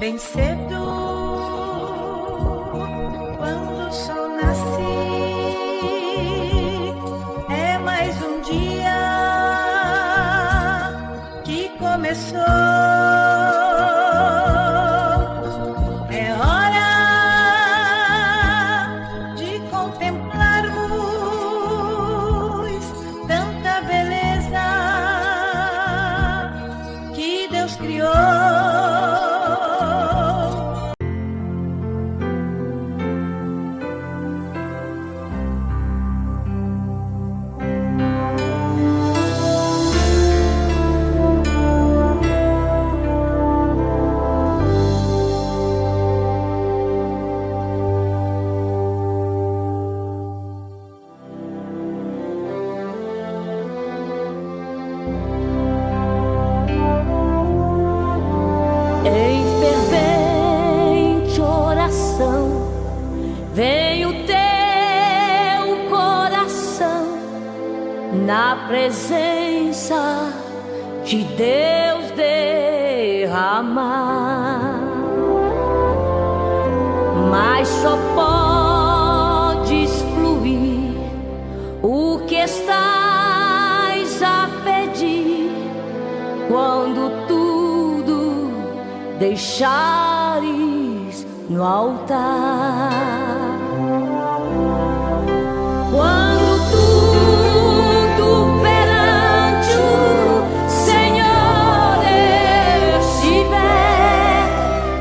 bem cedo, quando o sol nasce, é mais um dia que começou. É hora de contemplarmos tanta beleza que Deus criou. Em fervente oração, vem o teu coração na presença de Deus derramar. Mas só podes fluir o que estás a pedir quando tudo deixares no altar. Quando tudo perante o Senhor estiver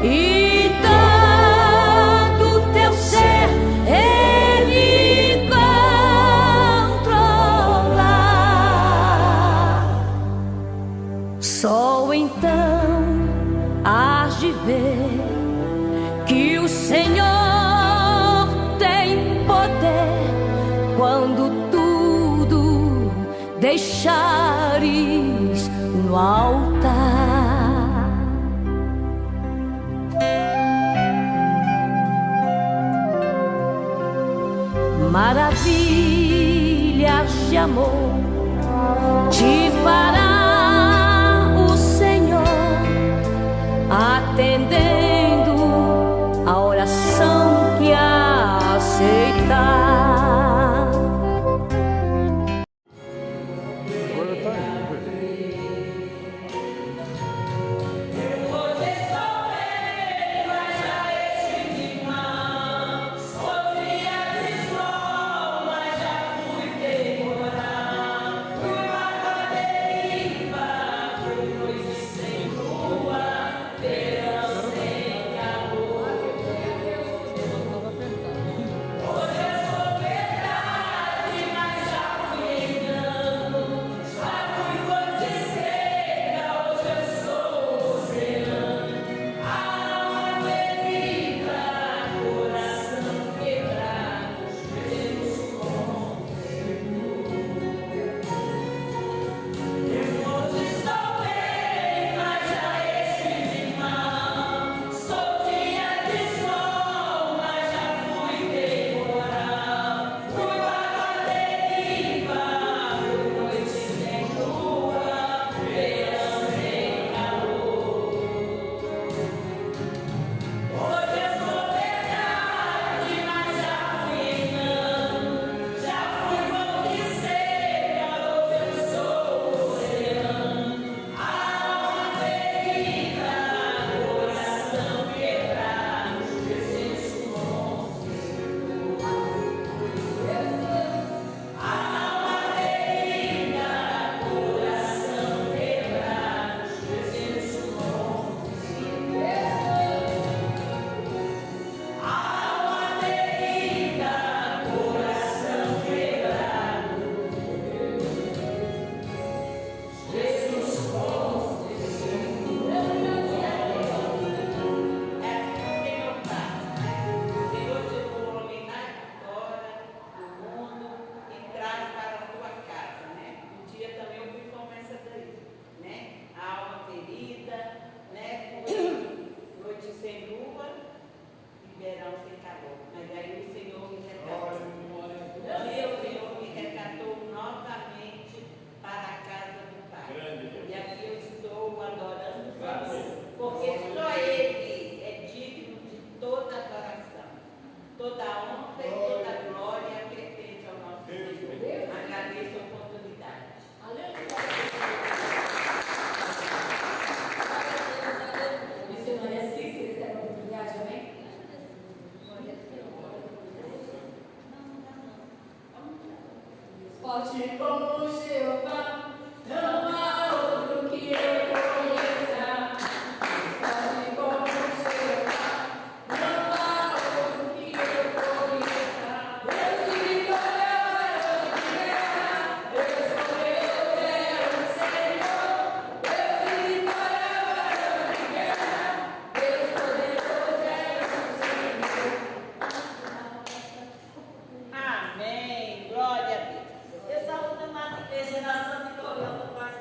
e todo teu ser Ele controlar, só então hás de ver que o Senhor tem poder quando tudo deixares no altar. Maravilhas de amor te fará o Senhor, atendendo a oração que aceitar. Forte como Jeová, não há outro que eu conheça. Forte como Jeová, não há outro que eu conheça. Deus de vitória, varão de guerra, Deus Deus é o Senhor. Deus de vitória, varão de guerra, Deus poderoso é o Senhor. Amém. Glória a Deus. Eu saúdo a amada igreja da Santa Vitória do Pai.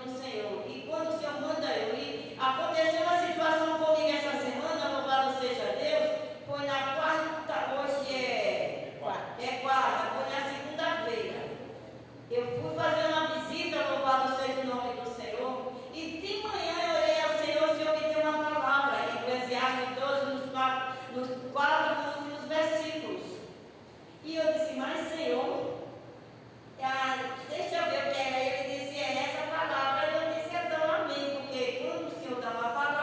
do Senhor. E quando o Senhor manda eu ir, aconteceu uma situação comigo essa semana, louvado seja Deus, foi na quarta, hoje é quarta, foi na segunda-feira. Eu fui fazer uma visita, louvado seja o nome do Senhor, e de manhã eu orei ao Senhor, o Senhor me deu uma palavra, em Eclesiastes 12, nos 4 últimos versículos. E eu disse, mas Senhor, deixa eu ver o que é. Ele disse, é essa palavra. E eu disse, então amém, porque quando o Senhor dá uma palavra,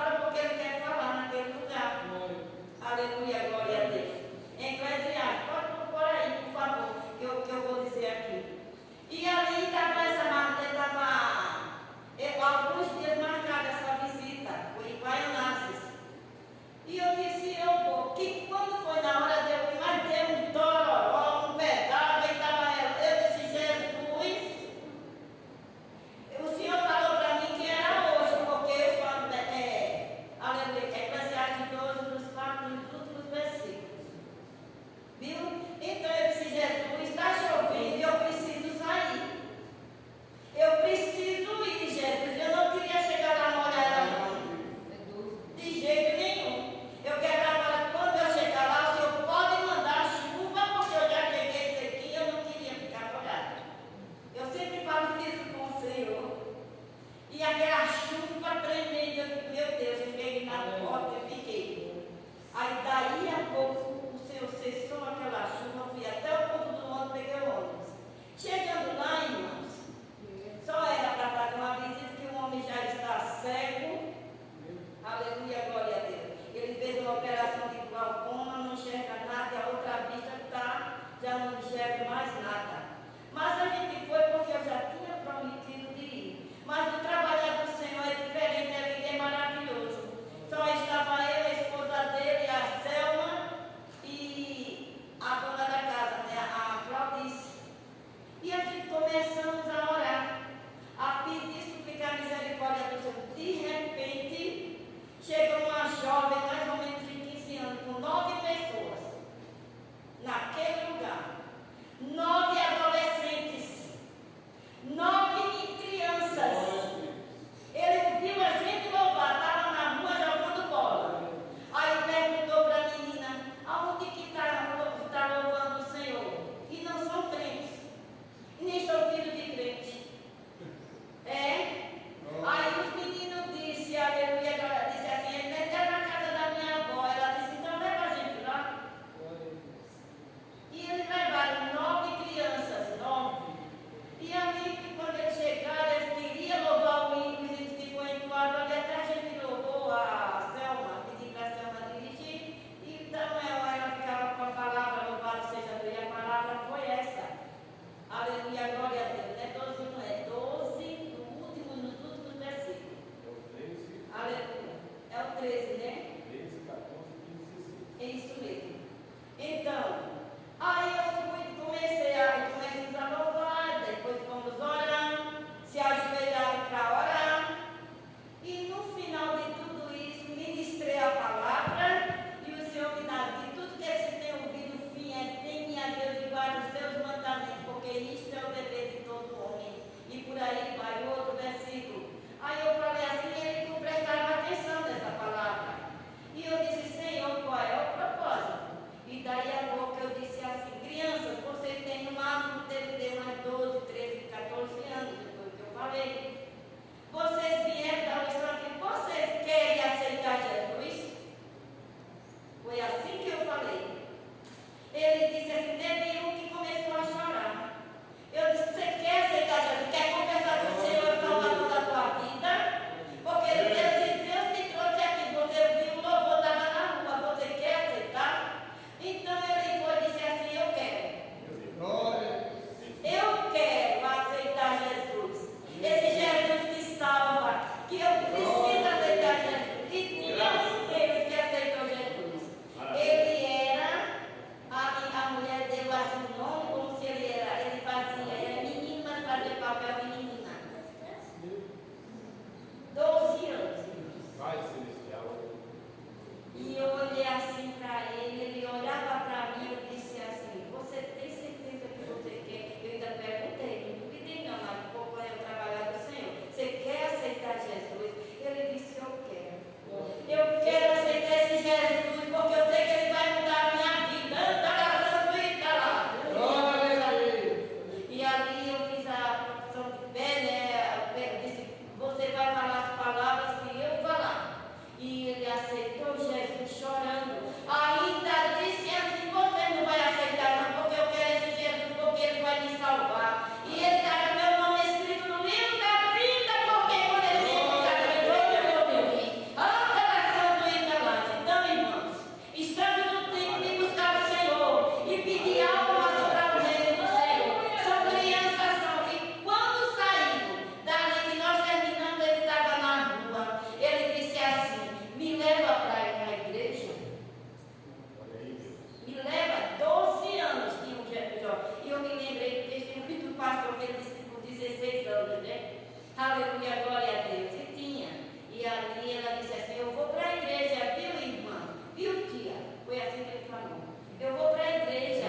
Aleluia, glória a Deus. E tinha. E ali ela disse assim, eu vou para a igreja, viu, irmã? Viu, tia? Foi assim que ele falou. Eu vou para a igreja.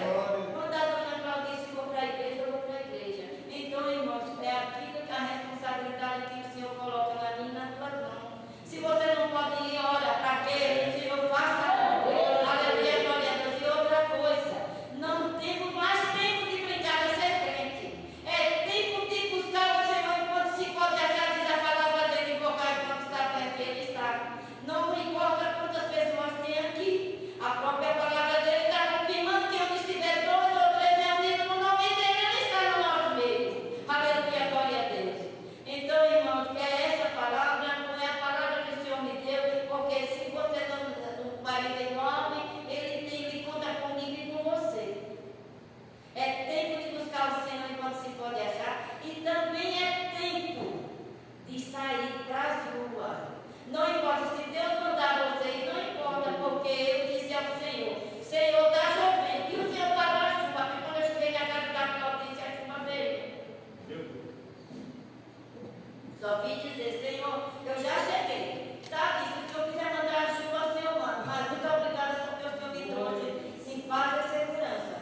Quando a dona Cláudia disse, vou para a igreja, eu vou para a igreja. Então, irmãos, é aquilo que a responsabilidade que o Senhor coloca na minha e na tua mão. Se você não pode ir, ora, para que o Senhor faça. Aleluia, glória a Deus. E outra coisa, não temos mais tempo de brincar de ser crente. É tempo de buscar o Senhor enquanto se pode achar, diz a palavra dele, invocar enquanto está perto, ele está. Não importa quantas pessoas tem aqui. A própria palavra dele está confirmando que onde estiver 2 ou 3 reunidos no nome dele, ele está no nosso meio. Aleluia, glória a Deus. Então, irmãos, que é essa palavra, não é a palavra que o Senhor me deu, porque se você não marido é nome, ele conta comigo e com você. É tempo de buscar o Senhor enquanto se pode achar, e também é tempo de sair para as ruas. Não importa se Deus mandar você ir, não importa, porque eu disse ao Senhor, Senhor, está chovendo, e o Senhor parou a chuva, porque quando eu cheguei na casa da Cláudia, disse a chuva veio. Só vim dizer, Senhor, eu já cheguei. Tá, se o Senhor quiser mandar a chuva, o Senhor manda. Mas muito obrigada porque o Senhor me trouxe em paz e segurança.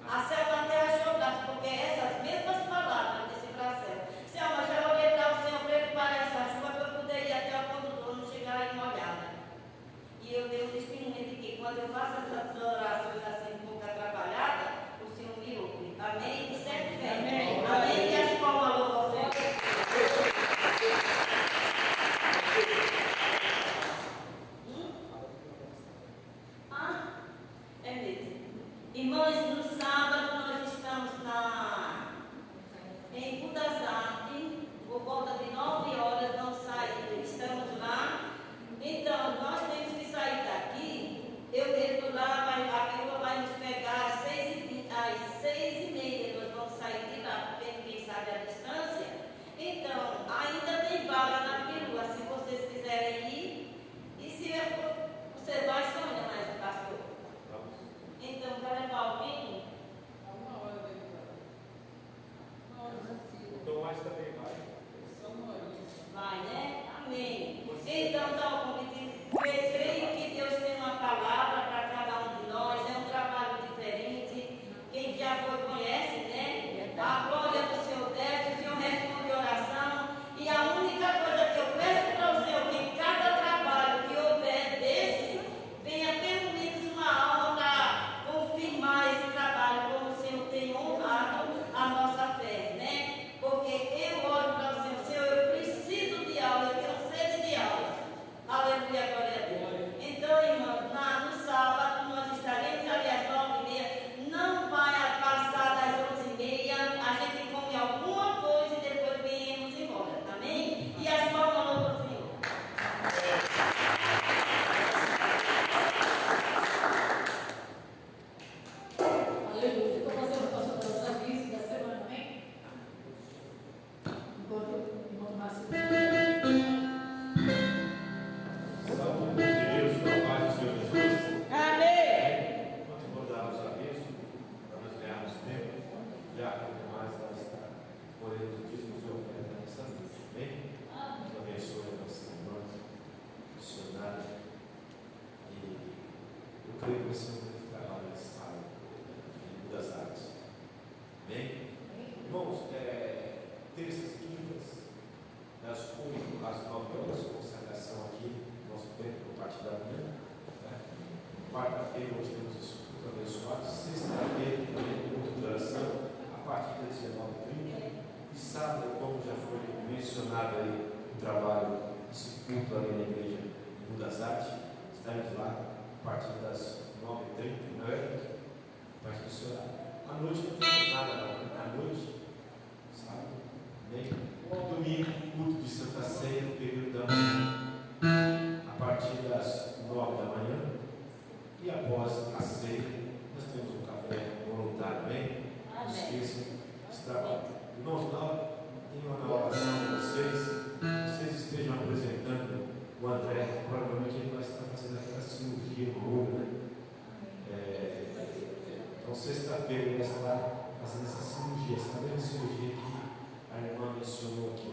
A céu até a chuva, porque essas mesmas palavras eu disse para a céu. Senhor, mas já orei para o Senhor preparar essa chuva para eu poder ir até o condutor, não chegar aí molhada. E eu dei um testemunho de que quando eu faço essas orações assim um pouco atrapalhadas, o Senhor me ouve. Amém? E sempre vem. Amém. Amém. E as palmas louvam ao Senhor. É mesmo. Irmãos, no sábado nós estamos em Budazarte, por volta de 9 horas, não saímos, estamos lá. Então, nós temos que sair daqui. Eu entro lá, a perua vai nos pegar às 6h30, nós vamos sair de lá, porque ninguém sabe a distância. Então, ainda tem vaga na perua, se vocês quiserem ir. E se você vai, Sônia, mas pastor? Então, para levar alguém? Então, mais também vai. Vai, né? Amém. Então, tá bom. Creio que Deus tem uma palavra para cada um de nós. É um trabalho diferente. Quem já foi conhece, né? A glória do Senhor desce, o Senhor responde oração. E a única coisa que eu peço para o Senhor, que em cada trabalho que houver desse, venha pelo menos uma alma para confirmar esse trabalho, como o Senhor tem honrado a nossa fé, né? Porque eu oro para o Senhor, Senhor, eu preciso de aula, eu tenho sede de aula. Aleluia, glória a Deus. Então, irmãos, no sábado nós estaremos ali às 9h30, não vai passar das 11h30, a gente come alguma coisa e depois viemos embora, amém? E as palmas louvam ao Senhor. Aleluia. Estou fazendo os avisos da semana, amém? Enquanto o irmão Márcio. Saúde de Deus, com a paz do Senhor Jesus. Amém. Enquanto vou dar os avisos, para nós ganharmos tempo, já quanto mais nós podemos o dízimo de oferta nessa vida. Amém? Deus abençoe a nossa irmã, missionária. E eu creio que vai ser um grande trabalho nesse sábado, em das artes. Amém? Irmãos, terças, quintas, das 8 às 9 horas, consagração aqui, nosso tempo, no parte da manhã. Quarta-feira, nós temos esse culto abençoado. Sexta-feira, também, culto de oração, a partir das 19h30. E sábado, como já foi mencionado aí, o trabalho, esse culto ali na igreja de Budas Artes, estaremos lá a partir das 9h30, a partir desse horário. À noite não temos nada, não. À noite, sábado, bem, domingo, culto de Santa Ceia, no período da manhã, a partir das 9 da manhã, e após a ceia, nós temos um café voluntário, bem? Não esqueçam desse trabalho. Irmãos, tem uma oração de vocês estejam apresentando o André, provavelmente ele vai estar fazendo aquela cirurgia no olho, né? Então, sexta-feira ele vai estar fazendo essa cirurgia, essa mesma cirurgia que a irmã mencionou aqui.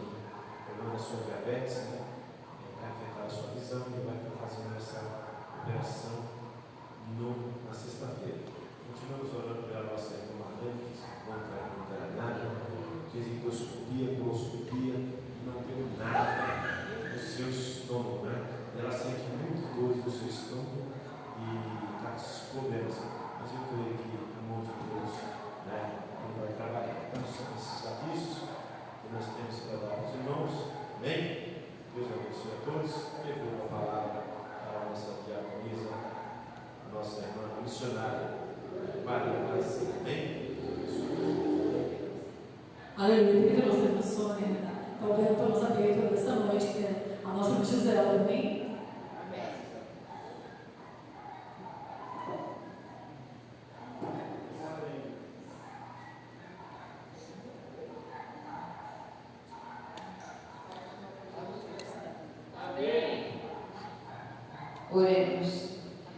sobre a Betsy, né? Vai afetar a sua visão e vai estar fazendo essa operação na sexta-feira. Continuamos orando pela nossa irmã Marlene, que se encontra no Paraná, fez endoscopia, coloscopia, e não deu nada no seu estômago, né? Ela sente muito dores no seu estômago e está com esses problemas. Mas eu creio que o amor de Deus, né, ele vai trabalhar. Então, são esses avisos que nós temos para dar aos irmãos. Amém? Deus abençoe a todos. Eu vou falar para a nossa diaconisa, a nossa irmã missionária, Maria Marcia. Amém? Aleluia, que você abençoe. Talvez estamos abertos nessa noite, né? A nossa Gisela, amém? Oremos.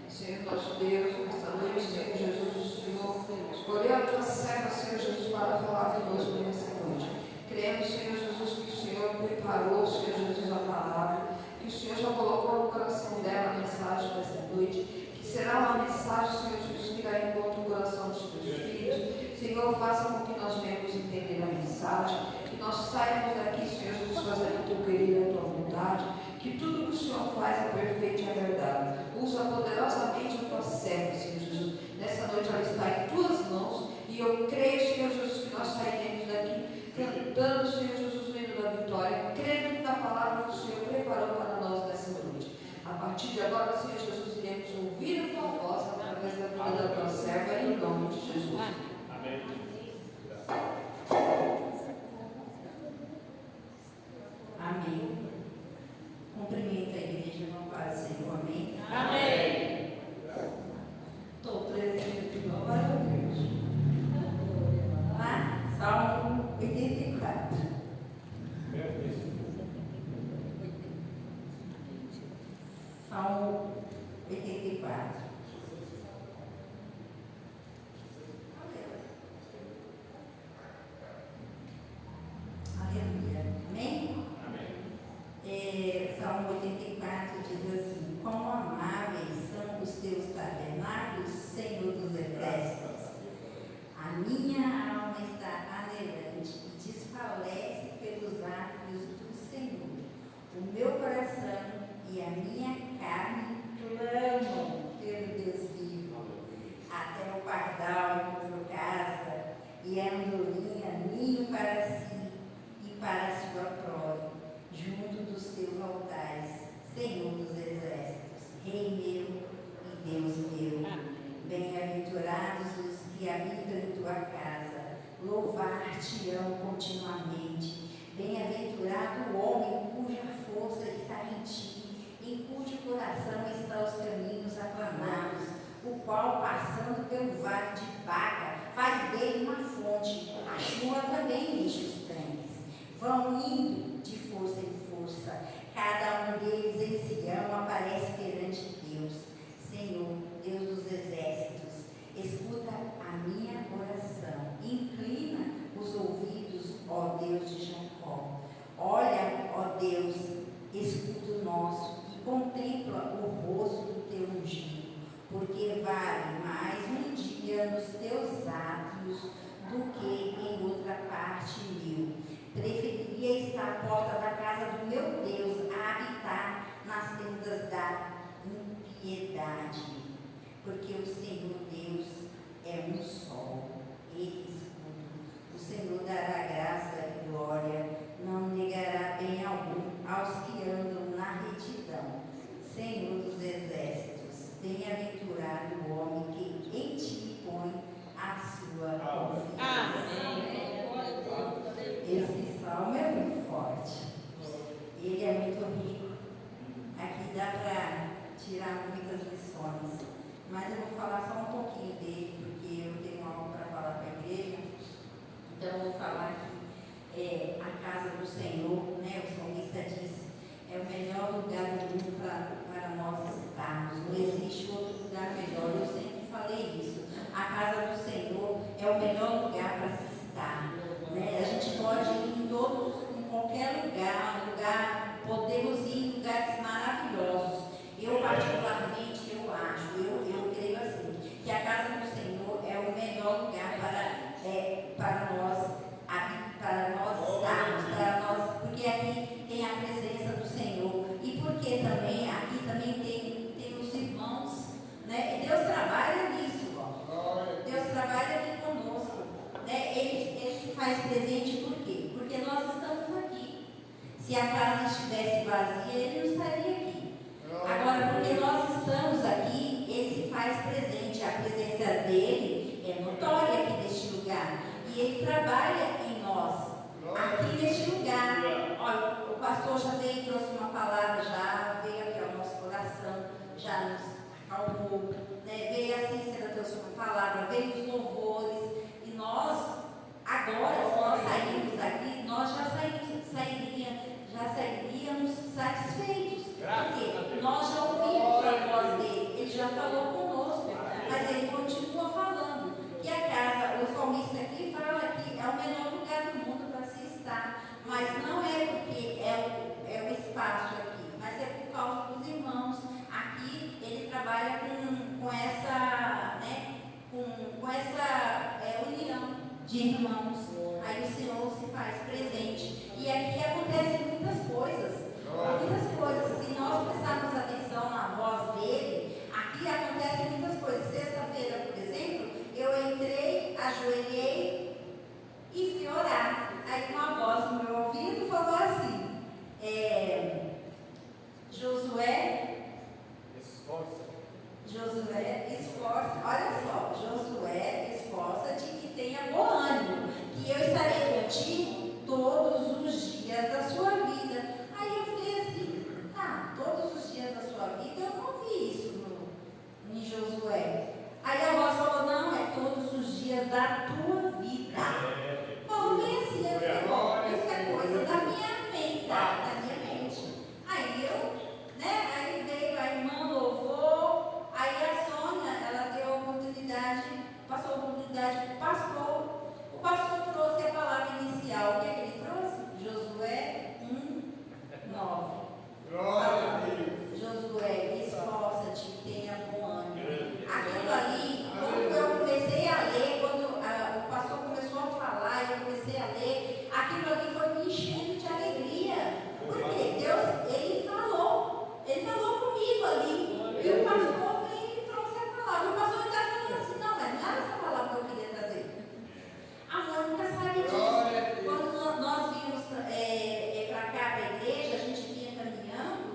Senhor nosso Deus, nesta noite, Senhor Jesus, o Senhor escolheu a tua serva, Senhor Jesus, para falar conosco nesta noite. Cremos, Senhor Jesus, que o Senhor preparou, Senhor Jesus, a palavra, que o Senhor já colocou no coração dela a mensagem desta noite, que será uma mensagem, Senhor Jesus, que irá encontro o coração dos teus filhos. Senhor, faça com que nós venhamos entender a mensagem, que nós saímos daqui, Senhor Jesus, fazendo o teu querido e a tua vontade, que tudo que o Senhor faz é perfeito e agradável. Usa poderosamente a tua serva, Senhor Jesus. Nessa noite ela está em tuas mãos e eu creio, Senhor Jesus, que nós sairemos daqui cantando, Senhor Jesus, o hino da vitória, crendo na palavra que o Senhor preparou para nós nessa noite. A partir de agora, Senhor Jesus, iremos ouvir a tua voz através da vida da tua serva, em nome de Jesus. Amém. Amém. Cumprimento a igreja no paz, Senhor. Amém. Amém. Estou presente de glória a Deus. Lá, Salmo 84. Salmo 84. Aleluia. Amém? Salmo 84 diz assim: quão amáveis são os teus tabernáculos, Senhor dos exércitos. A minha alma está aderante e desfalece pelos átrios do Senhor. O meu coração e a minha carne clamam pelo Deus vivo. Até o pardal encontrou casa e a andorinha ninho para si e para a sua prole, junto dos teus altares, Senhor dos exércitos, Rei meu e Deus meu. Bem-aventurados os que habitam em tua casa, louvar-te-ão continuamente. Bem-aventurado o homem cuja força está em ti, em cujo coração estão os caminhos aplanados, o qual, passando pelo vale de Baca, faz dele uma fonte, a chuva também enche os tanques. Vão indo de força em força, cada um deles em Sião aparece perante Deus. Senhor, Deus dos exércitos, escuta a minha oração, inclina os ouvidos, ó Deus de Jacó. Olha, ó Deus, escuta o nosso e contempla o rosto do teu ungido, porque vale mais um dia nos teus átrios do que em outra parte meu. Preferiria estar à porta da casa do meu Deus a habitar nas tendas da impiedade, porque o Senhor Deus é um sol e escudo. O Senhor dará graça e glória, não negará bem algum aos que andam na retidão. Senhor dos exércitos, bem-aventurado o homem que em ti põe a sua confiança. Esse salmo é muito forte. Ele é muito rico. Aqui dá para tirar muitas lições. Mas eu vou falar só um pouquinho dele, porque eu tenho algo para falar para a igreja. Então eu vou falar que a casa do Senhor, né, o salmista diz, é o melhor lugar do mundo para nós estarmos. Não existe outro lugar melhor. Eu sempre falei isso. A casa do Senhor é o melhor lugar para se estar. Né? A gente pode ir em qualquer lugar, um lugar Se a casa estivesse vazia, ele não estaria aqui. Agora, porque nós estamos aqui, ele se faz presente. A presença dele é notória aqui neste lugar. E ele trabalha em nós, aqui neste lugar. Olha, o pastor já veio e trouxe uma palavra, já veio aqui ao nosso coração, já nos acalmou, né? Veio a Cícera, trouxe uma palavra, veio os louvores. E nós, agora, se nós sairmos daqui, nós já sairíamos satisfeitos. Porque nós já ouvimos a voz dele, ele já falou conosco, mas ele continua falando. E a casa, o salmista aqui fala que é o melhor lugar do mundo para se estar, mas não é porque é o espaço aqui, mas é por causa dos irmãos. Aqui ele trabalha com essa, né, com essa união de irmãos. Aí o Senhor se faz presente. E aqui acontecem muitas coisas. Se nós prestarmos atenção na voz dele, aqui acontecem muitas coisas. Sexta-feira, por exemplo, eu entrei, ajoelhei e fui orar. Aí uma voz no meu ouvido falou assim: Josué, esforça, olha só, Josué, esforça-te que tenha bom ânimo, que eu estarei contigo todos os dias da sua vida. Aí eu falei assim, todos os dias da sua vida, eu não vi isso em Josué. Aí a voz falou, não, é todos os dias da tua vida. Falou bem assim, eu falei, bom, isso é coisa da minha mente, Aí aí veio a irmã, louvou, aí a Sônia, ela deu a oportunidade, passou a oportunidade para o pastor. O pastor trouxe a palavra inicial. O que ele trouxe? Josué 1:9. Glória a Deus. Josué, esforça-te, tenha bom ânimo. Aquilo ali, quando eu comecei a ler, quando o pastor começou a falar e eu comecei a ler, aquilo ali foi me enchendo de alegria. Porque Deus, Ele falou comigo ali. E o pastor veio e trouxe a palavra. O pastor está falando assim, não, mas não era essa palavra que eu queria trazer. A Mônica sabe disso. Quando nós vimos para cá, para a igreja, a gente vinha caminhando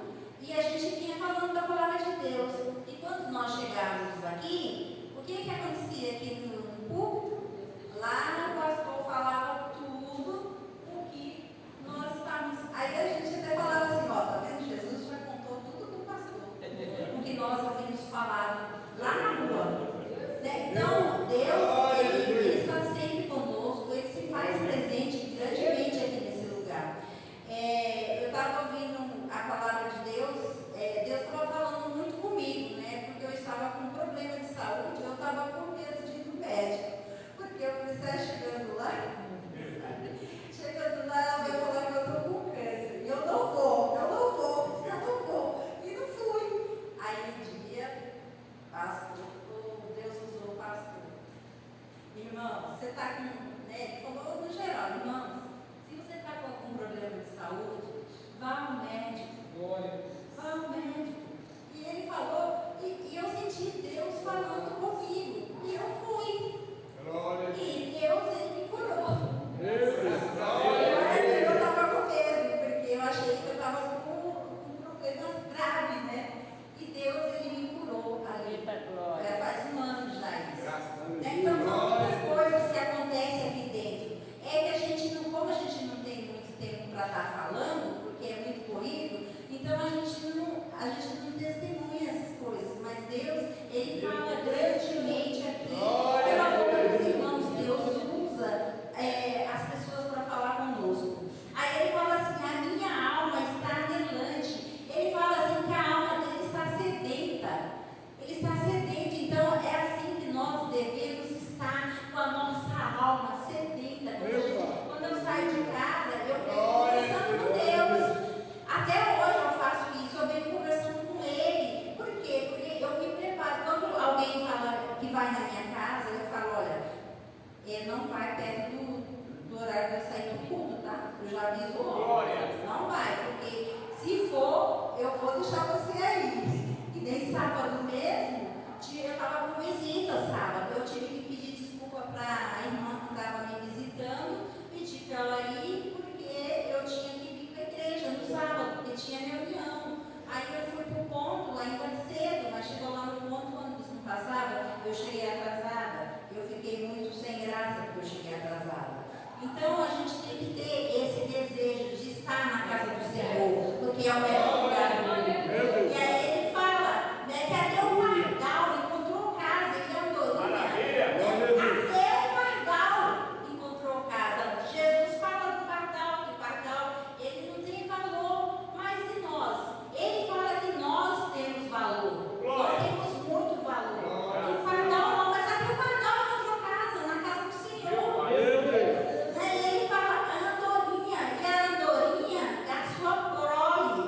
e a gente vinha falando da palavra de Deus. E quando nós chegávamos aqui, o que acontecia aqui no púlpito? Lá o pastor falava tudo o que nós estávamos. Aí a gente até falava assim, tá vendo? Jesus já contou tudo do pastor. O que nós havíamos falado lá na rua. Então, Deus, Ele está sempre conosco, Ele se faz presente grandemente aqui nesse lugar. Eu estava ouvindo a palavra de Deus, Deus estava falando muito comigo, né? Porque eu estava com um problema de saúde, eu estava com medo de ir no médico. Porque eu comecei chegando lá, ela veio falar que eu estou com câncer. E eu não vou. E não fui. Aí um dia, pastor, Deus usou o pastor. Irmão, você está com, ele falou no geral, irmãos, se você está com algum problema de saúde, vá ao médico. Vá ao médico. E ele falou, e eu senti Deus falando comigo. E eu fui. E Deus, Ele me curou. Eu estava com medo, porque eu achei que eu estava com um problema grave, né? E Deus, Ele me curou ali. Faz um ano já isso. Então, são muitas coisas que acontecem aqui dentro. É que a gente não, como a gente não tem muito tempo para estar falando, porque é muito corrido, então a gente não testemunha essas coisas. Mas Deus, Ele fala grandemente aqui. Pelo amor dos irmãos, Deus usa as pessoas para falar conosco. Aí Ele fala assim, a minha alma está anelante. Ele fala assim que a alma dele está sedenta. Ele está sedento, então é assim que nós devemos estar com a nossa alma sedenta. Quando eu saio de casa, eu venho conversando com Deus. Até hoje eu faço isso, eu venho conversando com Ele. Por quê? Porque eu me preparo. Quando alguém que é o melhor lugar do mundo. E aí ele fala, né, que até o pardal encontrou casa, ele é andorinha. Até o pardal encontrou casa. Jesus fala do pardal, que o pardal ele não tem valor, mas e nós? Ele fala que nós temos valor. Nós temos muito valor. O pardal não, mas até o pardal encontrou casa, na casa do Senhor. Ele fala a andorinha, e a andorinha é a sua prole.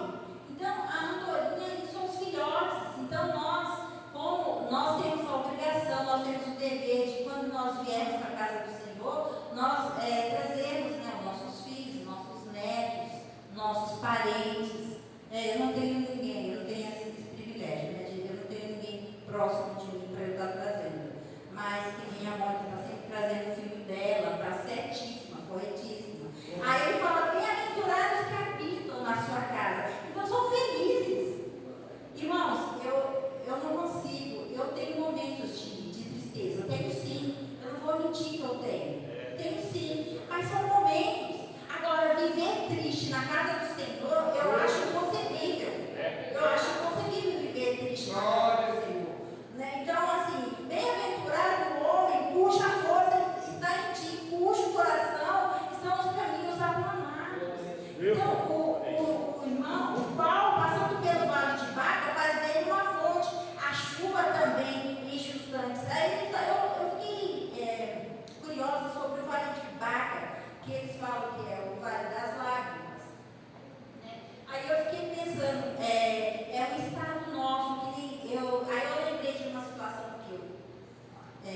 Então, a andorinha eles são os filhotes. Então, nós, como nós temos a obrigação, nós temos o dever de, quando nós viemos para a casa do Senhor, nós trazemos, né, os nossos filhos, nossos netos, nossos parentes. Eu não tenho ninguém, eu não tenho esse privilégio, né, eu não tenho ninguém próximo de mim para eu estar trazendo. Mas que minha mãe está sempre trazendo o filho dela, está certíssima, corretíssima. Aí ele fala, bem-aventurados que habitam na sua casa. Então são felizes. Irmãos, eu não consigo, eu tenho momentos de tristeza, eu tenho sim, eu não vou mentir que eu tenho sim, mas são momentos. Agora, viver triste na casa do Senhor, eu acho inconcebível. Eu acho inconcebível viver triste na casa do Senhor. Né? Então, assim, bem-aventurado o homem, cuja força está em ti, cujo coração estão os caminhos aplanados. Então, o irmão, o Paulo, passando pelo vale de Baca, faz dele uma fonte. A chuva também enche os tanques. Aí eu fiquei curiosa sobre o vale de Baca, que eles falam que é o vale das lágrimas. Né? Aí eu fiquei pensando, é um estado nosso, que nem aí eu lembrei de uma situação que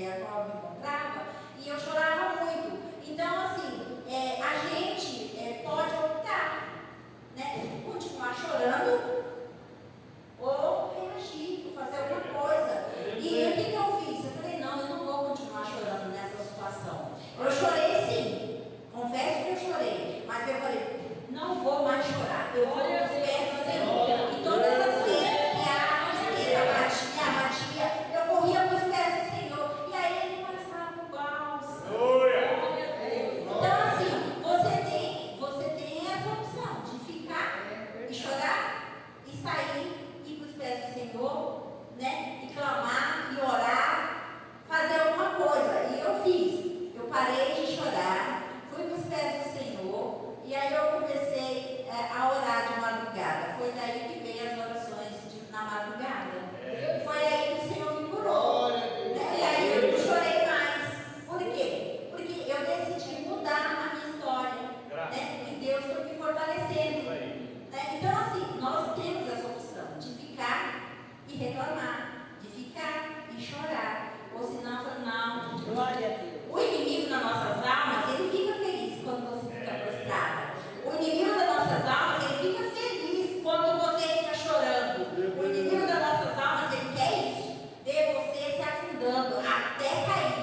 a qual eu me encontrava, e eu chorava muito. Então, assim, a gente pode optar, né, continuar chorando ou reagir, ou fazer alguma coisa. E o que eu fiz? Eu falei, não, eu não vou continuar chorando nessa situação. Eu chorei sim, confesso que eu chorei, mas eu falei, não vou mais chorar, eu vou nos pés do Senhor. E todas as vezes que a tristeza batia, eu corria para os pés do Senhor, e aí ele passava o bálsamo. Então, assim, você tem essa opção de ficar e chorar, e sair, ir para os pés do Senhor, né? E clamar, e orar, fazer alguma coisa. E eu fiz. Eu parei de chorar, fui para os pés do Senhor, e aí eu comecei a orar de madrugada. Foi daí que veio as orações na madrugada. Foi aí que o Senhor me curou. Né? E aí eu não chorei mais. Por quê? Porque eu decidi mudar a minha história. Né? E Deus foi me fortalecendo. Né? Então, assim, nós temos essa opção de ficar e reclamar, de ficar e chorar. Ou senão, não. Glória a Deus. O inimigo das nossas almas, ele fica feliz quando você fica prostrada. O inimigo das nossas almas, ele fica feliz quando você fica chorando. O inimigo das nossas almas, ele quer isso, ver você se afundando até cair.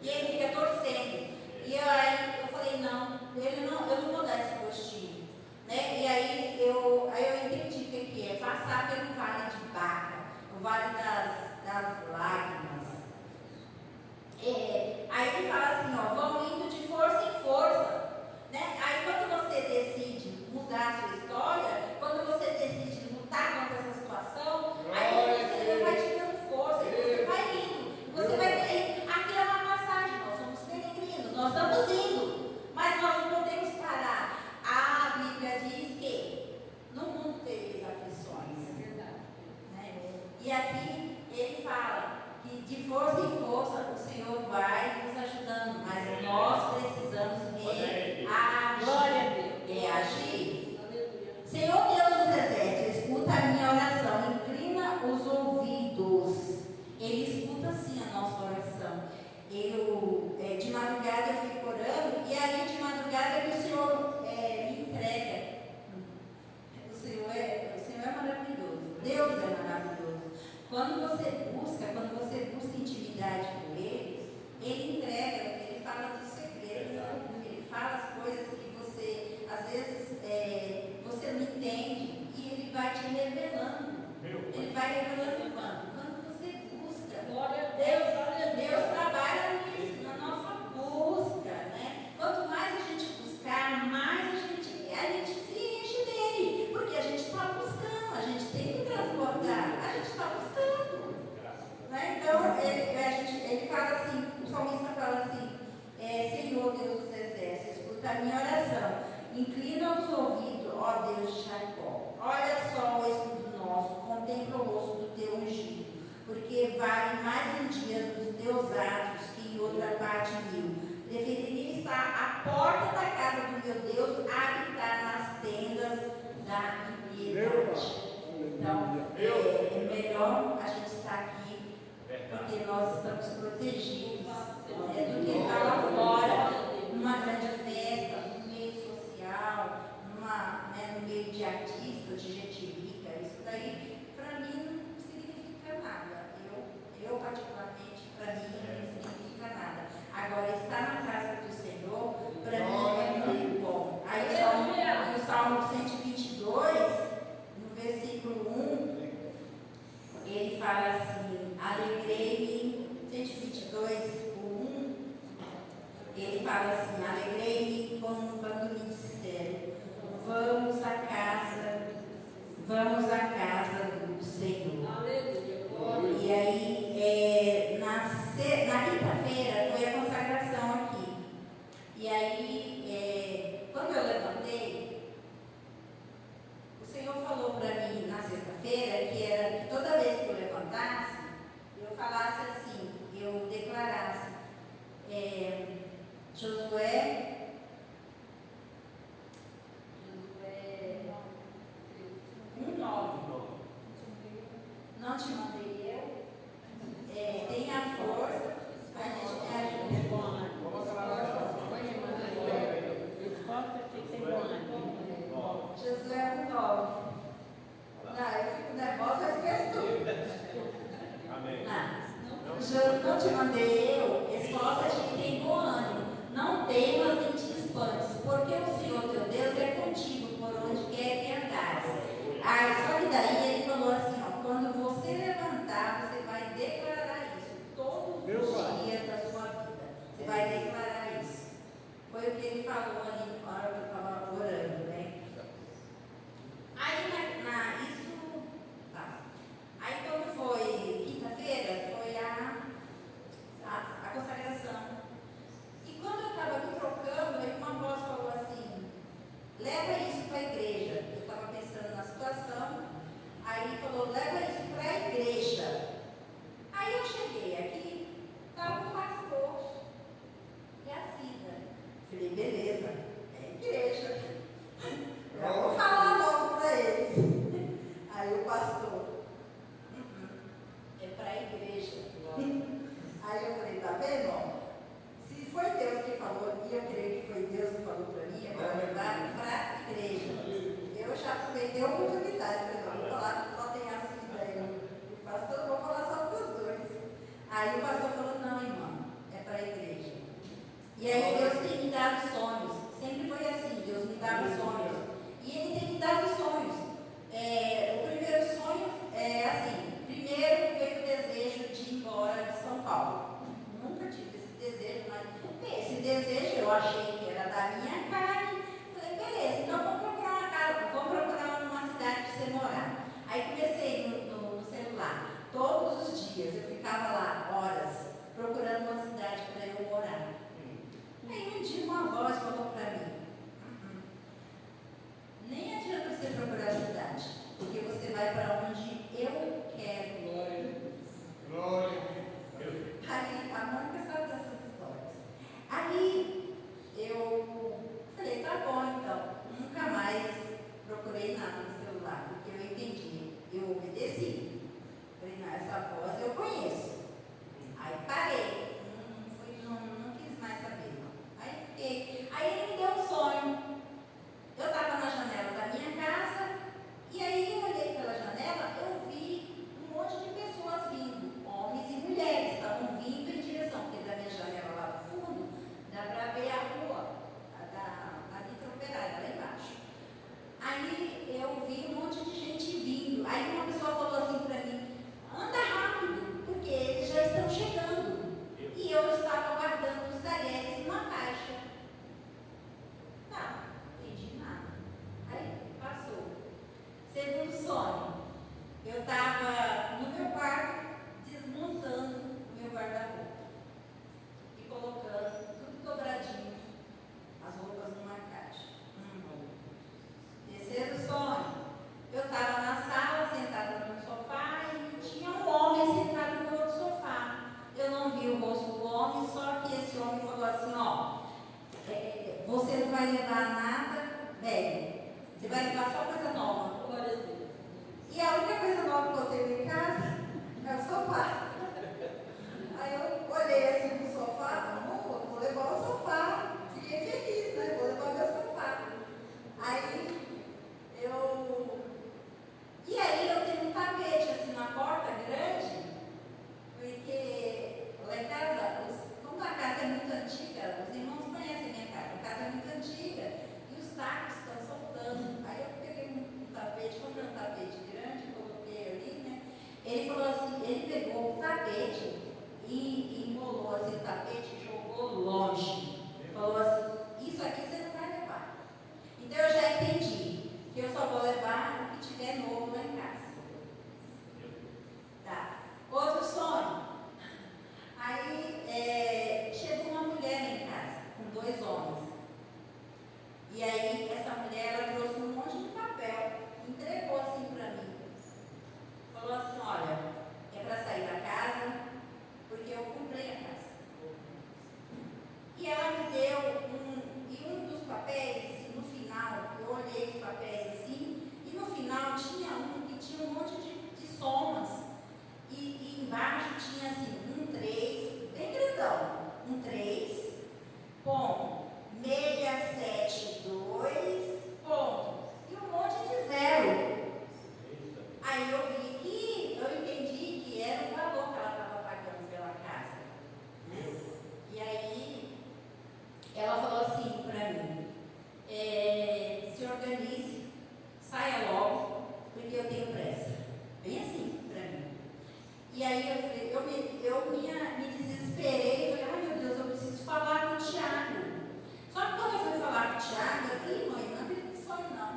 E ele fica torcendo. E aí eu falei, não, eu não vou dar esse gostinho. Né? E aí eu entendi o que é passar pelo vale de Baca, o vale das lágrimas. Aí ele fala assim, ó, vão indo de força em força. Né? Aí quando você decide mudar a sua história, quando você decide lutar contra essa situação, aí você vai te dando força, e você vai indo. Você vai ter. Aqui é uma passagem, nós somos peregrinos, nós estamos indo, mas nós não podemos parar. A Bíblia diz que no mundo tereis aflições. É verdade. Né? E aqui ele fala que de força em força o Senhor vai nos ajudando, mas nós precisamos reagir. Senhor Deus dos exércitos, escuta a minha oração, inclina os ouvidos. Ele escuta sim a nossa oração. De madrugada eu fico orando, e aí de madrugada que o Senhor me entrega. O Senhor é maravilhoso, Deus é maravilhoso. Quando você busca intimidade com Ele entrega, Ele fala dos segredos, Ele fala as coisas que você, às vezes, você não entende, e Ele vai te revelando. Ele vai revelando quando você busca. Glória a Deus, Deus trabalha nisso, na nossa busca, né? Quanto mais a gente buscar, mais a gente se enche dele, porque a gente da impiedade. Então, é melhor a gente estar aqui, porque nós estamos protegidos do que estar lá fora, numa grande festa, no meio social, no meio de artista, de gente rica. Isso daí, para mim, não significa nada. Eu particularmente, para mim, não significa nada. Agora, estar na casa do Senhor, para mim, é muito bom. Aí, o Salmo 122, no versículo 1, ele fala assim: alegrei-me, 122, o 1, ele fala assim: alegrei-me quando me disseram, vamos à casa do Senhor. E aí, na quinta-feira foi a consagração aqui. E aí, quando eu levantei, o Senhor falou para mim na sexta-feira que era que toda vez que eu levantasse, eu falasse assim, eu declarasse, Josué 1:9. Não te mandei eu. Tenha força. A gente me ajuda. Josué 1:9. Não, eu fico nervosa, eu esqueço tudo. Amém. Não te mandei eu. Esforça-te e tem bom ânimo. Não temas nem te espantes, porque o Senhor teu Deus é contigo por onde quer que andares. Só que daí ele falou assim, ó, quando você levantar, você vai declarar isso todos os dias da sua vida. Você vai declarar isso. Foi o que ele falou ali na hora que eu estava orando, né? Aí isso. Tá. Aí quando foi quinta-feira, foi a consagração. E quando eu estava me trocando, aí uma voz falou assim, leva isso para a igreja. Eu estava pensando na situação, aí falou, leva isso para a igreja. Aí eu cheguei aqui, estava o pastor e a Cida. Falei, beleza, é igreja. Já vou falar logo para eles. Aí o pastor, é para a igreja. Aí eu falei, tá vendo? Se foi Deus que falou, e eu creio que foi Deus que falou para mim, é para levar para a igreja. Eu já aproveitei a oportunidade, falei, vou falar, só tem a Cida aí. O pastor, vou falar só para os dois. Aí o pastor falou, não, irmão, é para a igreja. E aí Deus tem me dado sonhos. Sempre foi assim, Deus me dava sonhos. E Ele tem me dado sonhos. O primeiro sonho é assim, primeiro veio o desejo de ir embora de São Paulo. Nunca tive esse desejo, mas esse desejo eu achei que era da minha carne. Falei, beleza, então vamos procurar uma casa, vamos procurar uma cidade para você morar. Aí comecei no celular, todos os dias, eu ficava lá horas, procurando uma cidade para eu morar. Aí um dia uma voz falou para mim, nem adianta você procurar a cidade, porque você vai para onde eu quero. Glória. Aí a Mônica sabe dessas histórias. Aí eu falei, tá bom então, nunca mais procurei nada no celular, porque eu entendi, eu obedeci. Falei, não, essa voz eu conheço. Aí parei, não quis mais saber não. Aí fiquei, aí ele me deu um sonho. Eu estava na janela da minha casa, e aí eu olhei pela janela, eu vi um monte de pessoas vindo, homens e mulheres, estavam vindo em direção, porque da minha janela lá do fundo, dá para ver a rua, a Nitra Operária, lá embaixo. Aí eu vi um monte de gente vindo, aí uma pessoa falou assim para mim, anda rápido, porque eles já estão chegando. E eu estava guardando os talheres numa caixa. Tá, não entendi nada. Aí passou. Segundo sonho, eu estava no meu quarto desmontando o meu guarda-roupa e colocando tudo dobradinho, as roupas numa caixa. Terceiro sonho, eu estava na sala sentada no coisa nova. Glória a Deus. E a única coisa nova que eu tenho em casa é o sofá. Aí eu olhei assim pro sofá, amor, vou levar o sofá. Fiquei feliz, né? Vou levar meu sofá. Aí E aí eu tenho um tapete assim na porta grande, porque lá em casa, como a casa é muito antiga, os irmãos conhecem a minha casa, a casa é muito antiga e os tacos estão soltando. Aí eu peguei um tapete, comprei um tapete grande, coloquei ali, né? Ele falou assim, ele pegou o tapete e embolou assim o tapete e jogou longe. Falou assim, isso aqui você não vai levar. Então eu já entendi que eu só vou levar o que tiver novo lá em casa. Tá. Outro sonho. Aí chegou uma mulher lá em casa, com 2 homens. E aí essa mulher, ela trouxe um monte de papel, entregou assim para mim. Falou assim, olha, é para sair da casa, porque eu comprei a casa. E ela me deu um dos papéis, assim, no final, eu olhei os papéis assim, e no final tinha um que tinha um monte de somas. E embaixo tinha assim, 3, bem grandão, 3, ponto, 672, ponto, e um monte de 0. Aí eu entendi que era o valor que ela estava pagando pela casa, né? E aí ela falou assim para mim, se organize, saia logo, porque eu tenho pressa. Bem assim para mim. E aí eu falei, eu me desesperei, falei, ai meu Deus, eu preciso falar com o Tiago. Só que quando eu fui falar com o Tiago, eu falei, mãe, não acredito em sonho não.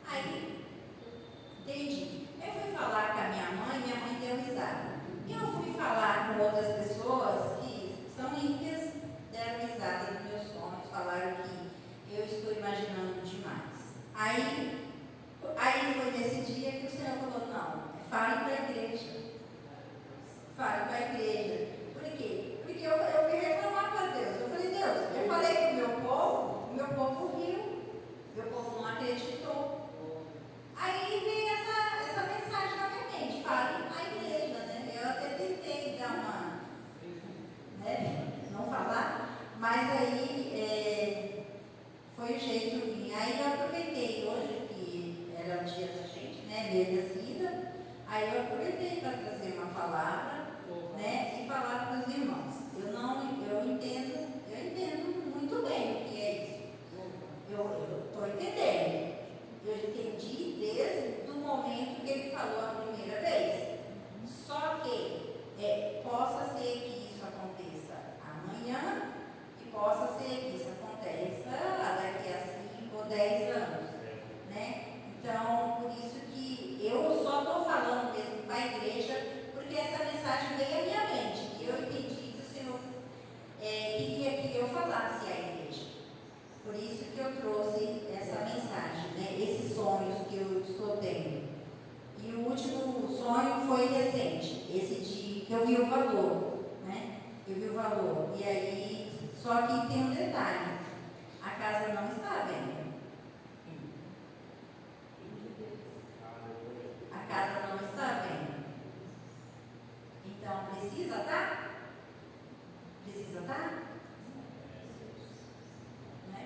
Aí, entendi. Eu fui falar com a minha mãe deu risada. E eu fui falar com outras pessoas que são ímpias, deram risada nos meus sonhos, falaram que eu estou imaginando demais. Aí foi nesse dia que o Senhor falou, não, fale para a igreja. Fale para a igreja. Por quê? Porque eu fui reclamar para Deus. Eu falei, Deus, eu falei para o meu povo riu, meu povo não acreditou. Aí veio essa mensagem na minha mente, fale para a igreja, né? Eu até tentei dar uma, né? Não falar, mas aí foi o jeito que vim. Aí eu aproveitei hoje, que era o dia da gente, né? Meio da vida, aí eu aproveitei para trazer uma palavra, né? E falar para os irmãos. Eu entendo muito bem o que é isso. Eu estou entendendo. Eu entendi desde o momento que ele falou a primeira vez. Só que possa ser que isso aconteça amanhã e possa ser que isso aconteça daqui a 5 ou 10 anos, né? Então, por isso que eu só estou falando mesmo para a igreja, porque essa mensagem veio à minha mente e eu entendi que o Senhor queria que eu falasse à igreja. Por isso que eu trouxe essa mensagem, né? Esses sonhos que eu estou tendo. E o último sonho foi recente, esse de que eu vi o valor, né? Eu vi o valor. E aí, só que tem um detalhe, a casa não está à venda. A casa não está à venda. Então, precisa estar? Precisa estar? Né?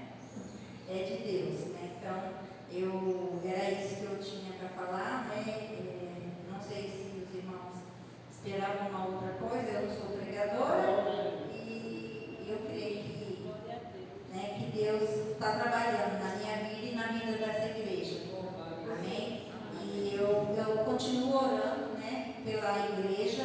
É de Deus, né? Então, era isso que eu tinha para falar, né? Não sei se os irmãos esperavam uma outra coisa, eu não sou pregadora e eu creio que, né, que Deus está trabalhando na minha vida e na vida dessa igreja. Amém? E eu continuo orando, né, pela igreja,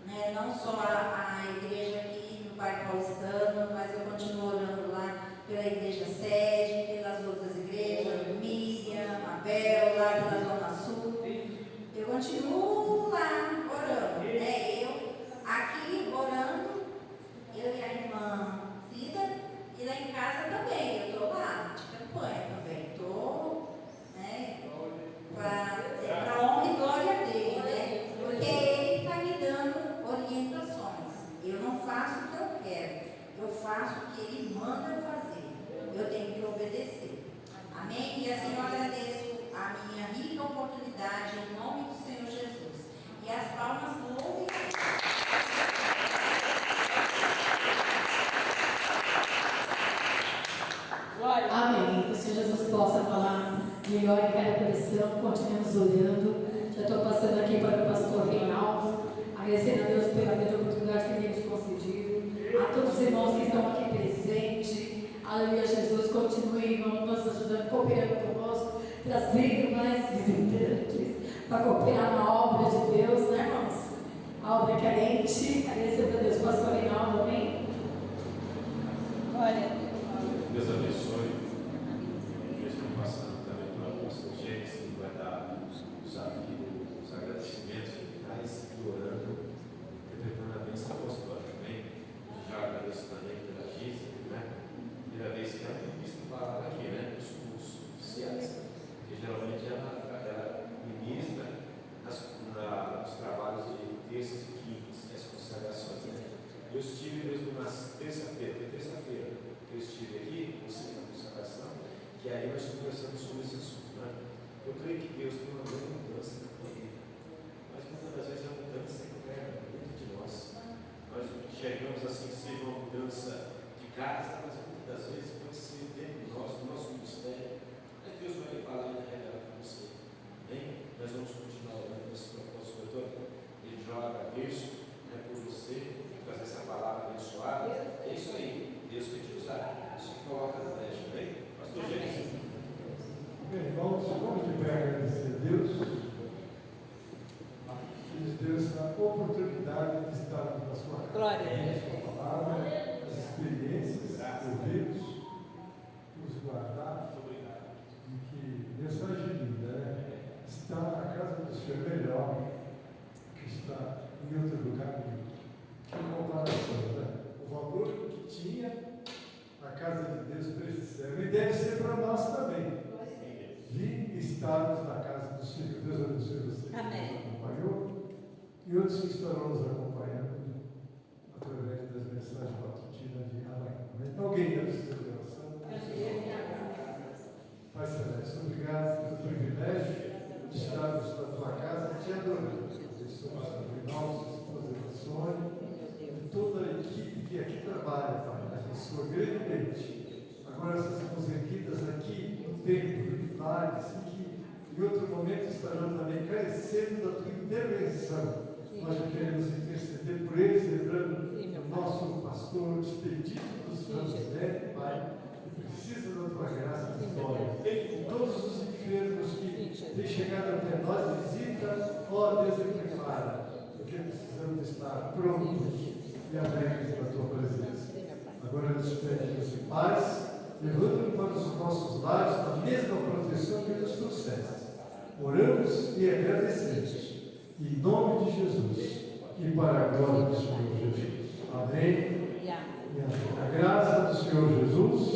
né, não só a igreja aqui no Parque Paulistano, mas eu continuo orando lá pela igreja sede, pelas outras igrejas, Miriam, Abel, lá pela Zona Sul. Eu continuo lá orando, né? Eu aqui orando, eu e a irmã Cida, e lá em casa também, eu estou lá, de campanha também, estou, né, para honra e glória dele, né? Porque ele está me dando orientações. intercessão, continuemos orando. Já estou passando aqui para o pastor Reinaldo, agradecendo a Deus pela grande oportunidade que Ele nos concediu, a todos os irmãos que estão aqui presentes. Aleluia, Jesus, continue, irmão, nos ajudando, cooperando conosco, trazendo mais visitantes para cooperar na obra de Deus, né, irmãos? A obra carente, agradecendo a Deus, pastor Reinaldo, amém? Glória a Deus. Deus abençoe. Eu estou passando também para o pastor Gênesis, que vai dar os agradecimentos finais e orando, interpretando a bênção apostólica. Amém? Já agradeço também pela Gísia, né? Primeira vez que ela tem visto falar aqui, né? Os cursos oficiais. Porque geralmente ela ministra nos trabalhos de terças e quintas, as consagrações. Né? Eu estive mesmo na terça-feira, eu estive aqui, você na consagração, que aí nós conversamos sobre esse assunto. Né? Eu creio que Deus tem uma grande mudança na família, mas muitas das vezes a mudança é dentro de nós. Nós enxergamos assim que seja uma mudança de casa, mas muitas das vezes pode ser dentro de nós, do nosso ministério. Mas Deus vai falar e revelar para você. Bem, nós vamos continuar orando nesse propósito. Ele já agradeço por você trazer essa palavra abençoada. É isso aí, Deus quer te usar. Isso que coloca na brecha, bem? Pastor Gênesis. Bem, vamos de pé agradecer a Deus. Que Deus dá a oportunidade de estar na sua casa. Glória a Deus. A sua palavra, as experiências, ouvidos, nos guardar. E que mensagem linda, né? Estar na casa do Senhor é melhor que estar em outro lugar. Que comparação, né? O valor que tinha a casa de Deus precisava. E deve ser para nós também. De estarmos na casa do Senhor. Deus abençoe você. Amém. Que nos acompanhou. E outros que estarão nos acompanhando através das mensagens matutinas de Alain. Alguém deve ser de oração? Pai Celeste, obrigado pelo privilégio de estarmos na tua casa te adorando. Abençoa o Reinaldo, sua esposa Sônia, e toda a equipe que aqui trabalha, Pai. Abençoa grandemente. Agora essas irmãs reunidas aqui no templo, em lares, e que em outro momento estarão também carecendo da tua intervenção. Nós já queremos interceder por eles, lembrando o nosso pastor expedito dos Santos Velhos, Pai, que precisa da tua graça e vitória. Todos os enfermos que têm chegado até nós, visita, ó Deus, e prepara, porque precisamos estar prontos e alegres na tua presença. Agora nos pedimos em paz, levando para os nossos lares a mesma proteção que nos trouxeste. Oramos e agradecemos. Em nome de Jesus e para a glória do Senhor Jesus. Amém. E amém. A graça do Senhor Jesus,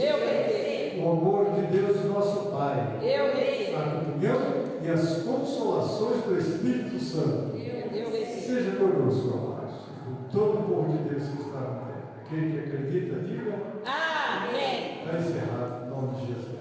o amor de Deus nosso Pai, a comunhão e as consolações do Espírito Santo seja conosco, amados, com todo o povo de Deus que está na terra. Aquele que acredita, diga amém. Está encerrado, em nome de Jesus.